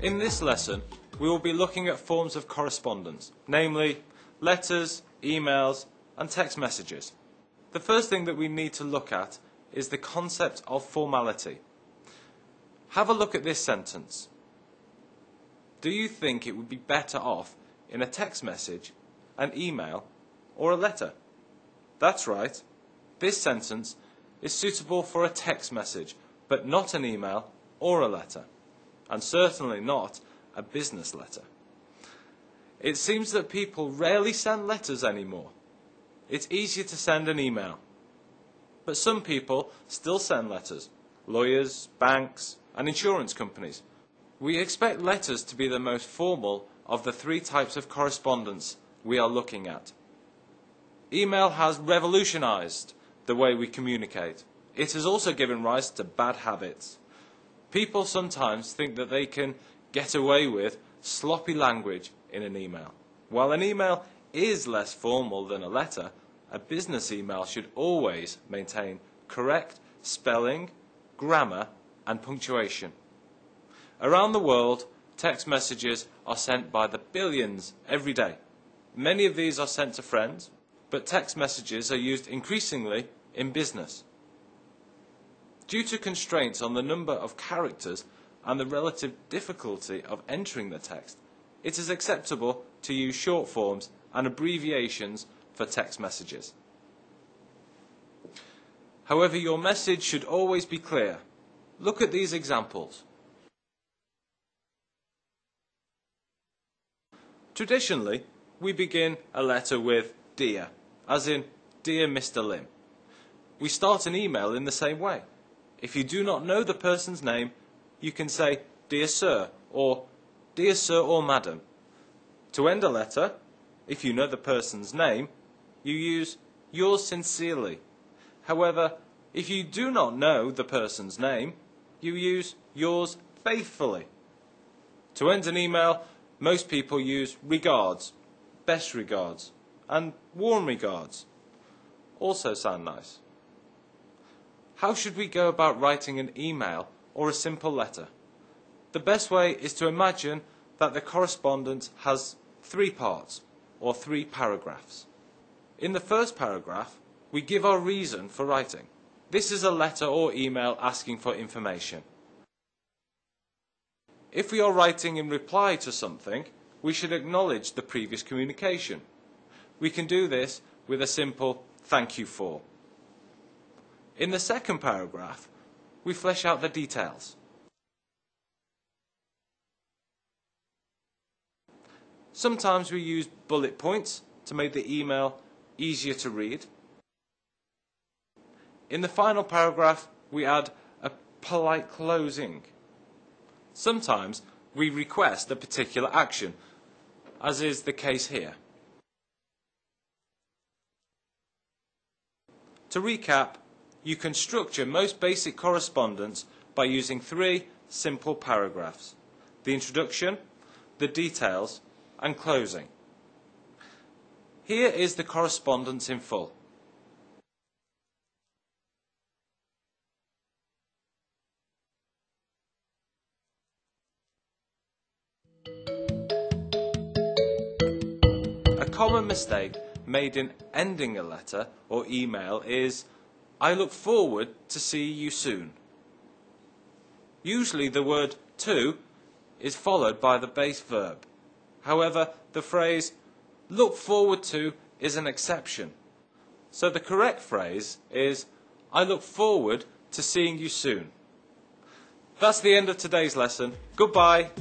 In this lesson, we will be looking at forms of correspondence, namely letters, emails, and text messages. The first thing that we need to look at is the concept of formality. Have a look at this sentence. Do you think it would be better off in a text message, an email, or a letter? That's right. This sentence is suitable for a text message, but not an email or a letter, and certainly not a business letter. It seems that people rarely send letters anymore. It's easier to send an email. But some people still send letters. Lawyers, banks, and insurance companies. We expect letters to be the most formal of the three types of correspondence we are looking at. Email has revolutionized the way we communicate. It has also given rise to bad habits. People sometimes think that they can get away with sloppy language in an email. While an email is less formal than a letter, a business email should always maintain correct spelling, grammar, and punctuation. Around the world, text messages are sent by the billions every day. Many of these are sent to friends, but text messages are used increasingly in business. Due to constraints on the number of characters and the relative difficulty of entering the text, it is acceptable to use short forms and abbreviations for text messages. However, your message should always be clear. Look at these examples. Traditionally, we begin a letter with "Dear," as in "Dear Mr. Lim." We start an email in the same way. If you do not know the person's name, you can say "Dear Sir" or "Dear Sir or Madam." To end a letter, if you know the person's name, you use "Yours sincerely." However, if you do not know the person's name, you use "Yours faithfully." To end an email, most people use "Regards," "Best regards," and "Warm regards." Also sound nice. How should we go about writing an email or a simple letter? The best way is to imagine that the correspondence has three parts, or three paragraphs. In the first paragraph, we give our reason for writing. This is a letter or email asking for information. If we are writing in reply to something, we should acknowledge the previous communication. We can do this with a simple "Thank you for." In the second paragraph, we flesh out the details. Sometimes we use bullet points to make the email easier to read. In the final paragraph, we add a polite closing. Sometimes we request a particular action, as is the case here. To recap, you can structure most basic correspondence by using three simple paragraphs: the introduction, the details, and closing. Here is the correspondence in full. A common mistake made in ending a letter or email is "I look forward to see you soon." Usually the word "to" is followed by the base verb. However, the phrase "look forward to" is an exception. So the correct phrase is "I look forward to seeing you soon." That's the end of today's lesson. Goodbye.